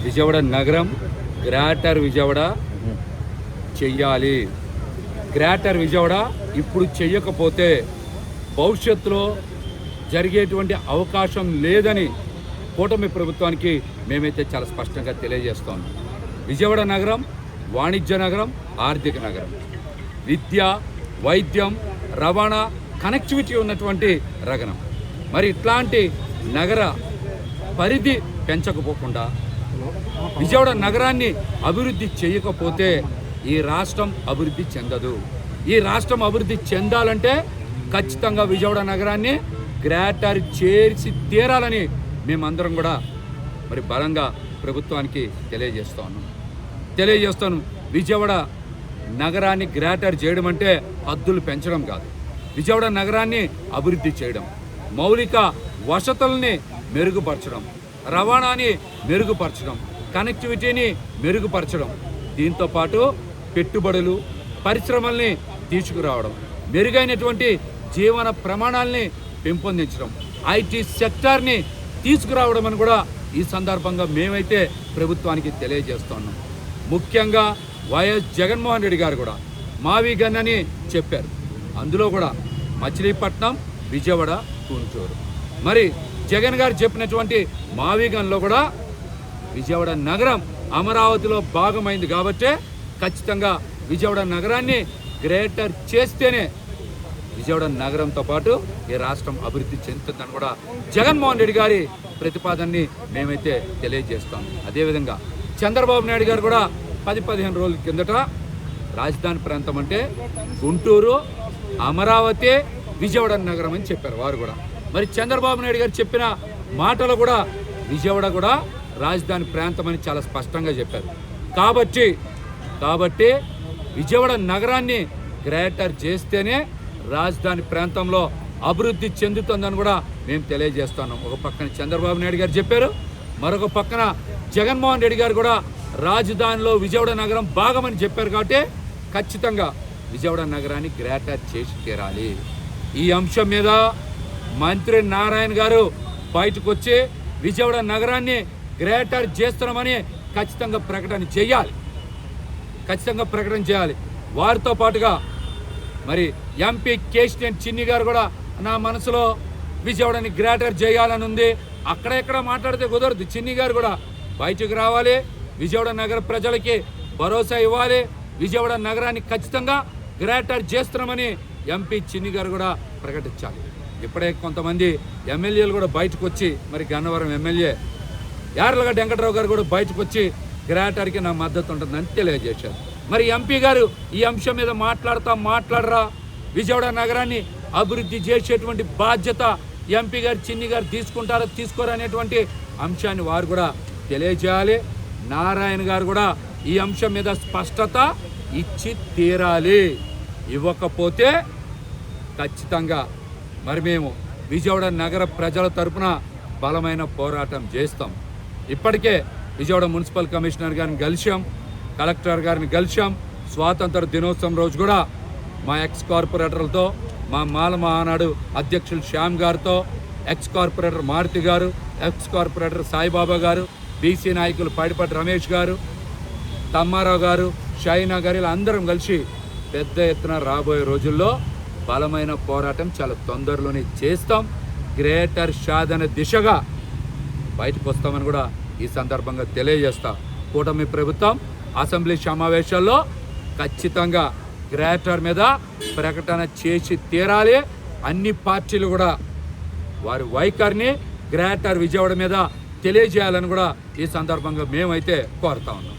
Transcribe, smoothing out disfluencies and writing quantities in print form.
విజయవాడ నగరం గ్రేటర్ విజయవాడ చెయ్యాలి. గ్రేటర్ విజయవాడ ఇప్పుడు చెయ్యకపోతే భవిష్యత్తులో జరిగేటువంటి అవకాశం లేదని కూటమి ప్రభుత్వానికి మేమైతే చాలా స్పష్టంగా తెలియజేస్తాం. విజయవాడ నగరం వాణిజ్య నగరం, ఆర్థిక నగరం, విద్య, వైద్యం, రవాణా, కనెక్టివిటీ ఉన్నటువంటి నగరం. మరి ఇట్లాంటి నగర పరిధి పెంచకపోకుండా విజయవాడ నగరాన్ని అభివృద్ధి చేయకపోతే ఈ రాష్ట్రం అభివృద్ధి చెందదు. ఈ రాష్ట్రం అభివృద్ధి చెందాలంటే ఖచ్చితంగా విజయవాడ నగరాన్ని గ్రేటర్ చేసి తీరాలని మేమందరం కూడా మరి బలంగా ప్రభుత్వానికి తెలియజేస్తాను. విజయవాడ నగరాన్ని గ్రేటర్ చేయడం అంటే హద్దులు పెంచడం కాదు. విజయవాడ నగరాన్ని అభివృద్ధి చేయడం, మౌలిక వసతుల్ని మెరుగుపరచడం, రవాణాని మెరుగుపరచడం, కనెక్టివిటీని మెరుగుపరచడం, దీంతోపాటు పెట్టుబడులు, పరిశ్రమల్ని తీసుకురావడం, మెరుగైనటువంటి జీవన ప్రమాణాలని పెంపొందించడం, ఐటీ సెక్టార్ని తీసుకురావడం అని కూడా ఈ సందర్భంగా మేమైతే ప్రభుత్వానికి తెలియజేస్తున్నాం. ముఖ్యంగా వైఎస్ జగన్మోహన్ రెడ్డి గారు కూడా మావి గన్ అని చెప్పారు. అందులో కూడా మచిలీపట్నం, విజయవాడ, గుంటూరు. మరి జగన్ గారు చెప్పినటువంటి మావి గన్లో కూడా విజయవాడ నగరం అమరావతిలో భాగమైంది కాబట్టే ఖచ్చితంగా విజయవాడ నగరాన్ని గ్రేటర్ చేస్తేనే విజయవాడ నగరంతో పాటు ఈ రాష్ట్రం అభివృద్ధి చెందుతుందని కూడా జగన్మోహన్ రెడ్డి గారి ప్రతిపాదనని మేమైతే తెలియజేస్తాం. అదేవిధంగా చంద్రబాబు నాయుడు గారు కూడా 10-15 రోజుల కిందట రాజధాని ప్రాంతం అంటే గుంటూరు, అమరావతి, విజయవాడ నగరం అని చెప్పారు వారు కూడా. మరి చంద్రబాబు నాయుడు గారు చెప్పిన మాటలు కూడా విజయవాడ కూడా రాజధాని ప్రాంతం అని చాలా స్పష్టంగా చెప్పారు. కాబట్టి విజయవాడ నగరాన్ని గ్రేటర్ చేస్తేనే రాజధాని ప్రాంతంలో అభివృద్ధి చెందుతుందని కూడా మేము తెలియజేస్తున్నాం. ఒక పక్కన చంద్రబాబు నాయుడు గారు చెప్పారు, మరొక పక్కన జగన్మోహన్ రెడ్డి గారు కూడా రాజధానిలో విజయవాడ నగరం భాగమని చెప్పారు. కాబట్టి ఖచ్చితంగా విజయవాడ నగరాన్ని గ్రేటర్ చేసి తీరాలి. ఈ అంశం మీద మంత్రి నారాయణ గారు బయటకు వచ్చి విజయవాడ నగరాన్ని గ్రేటర్ చేస్తున్నామని ఖచ్చితంగా ప్రకటన చేయాలి. వారితో పాటుగా మరి ఎంపీ కేశినేని చిన్ని గారు కూడా నా మనసులో విజయవాడని గ్రేటర్ చేయాలని ఉంది. అక్కడెక్కడ మాట్లాడితే కుదరదు. చిన్ని గారు కూడా బయటకు రావాలి, విజయవాడ నగర ప్రజలకి భరోసా ఇవ్వాలి. విజయవాడ నగరాన్ని ఖచ్చితంగా గ్రేటర్ చేస్తున్నామని ఎంపీ చిన్ని గారు కూడా ప్రకటించాలి. ఇప్పుడే కొంతమంది ఎమ్మెల్యేలు కూడా బయటకు వచ్చి, మరి గన్నవరం ఎమ్మెల్యే యార్లగడ్డ వెంకటరావు గారు కూడా బయటకు వచ్చి గ్రేటర్కి నా మద్దతు ఉంటుందని తెలియజేశారు. మరి ఎంపీ గారు ఈ అంశం మీద మాట్లాడరా? విజయవాడ నగరాన్ని అభివృద్ధి చేసేటువంటి బాధ్యత ఎంపీ గారు, చిన్ని గారు తీసుకుంటారా తీసుకోరా అనేటువంటి అంశాన్ని వారు కూడా తెలియజేయాలి. నారాయణ గారు కూడా ఈ అంశం మీద స్పష్టత ఇచ్చి తీరాలి. ఇవ్వకపోతే ఖచ్చితంగా మరి మేము విజయవాడ నగర ప్రజల తరపున బలమైన పోరాటం చేస్తాం. ఇప్పటికే విజయవాడ మున్సిపల్ కమిషనర్ గారిని కలిశాం, కలెక్టర్ గారిని కలిశాం. స్వాతంత్ర దినోత్సవం రోజు కూడా మా ఎక్స్ కార్పొరేటర్లతో, మా మాల మహానాడు అధ్యక్షులు శ్యామ్ గారితో, ఎక్స్ కార్పొరేటర్ మారుతి గారు, ఎక్స్ కార్పొరేటర్ సాయిబాబా గారు, బీసీ నాయకులు పైడిపాటి రమేష్ గారు, తమ్మారావు గారు, షైనా గారు, ఇలా అందరం కలిసి పెద్ద ఎత్తున రాబోయే రోజుల్లో బలమైన పోరాటం చాలా తొందరలోనే చేస్తాం. గ్రేటర్ సాధన దిశగా బయటకు వస్తామని కూడా ఈ సందర్భంగా తెలియజేస్తా. కూటమి ప్రభుత్వం అసెంబ్లీ సమావేశాల్లో ఖచ్చితంగా గ్రేటర్ మీద ప్రకటన చేసి తీరాలి. అన్ని పార్టీలు కూడా వారి వైఖరిని గ్రేటర్ విజయవాడ మీద తెలియజేయాలని కూడా ఈ సందర్భంగా మేమైతే కోరుతా ఉన్నాం.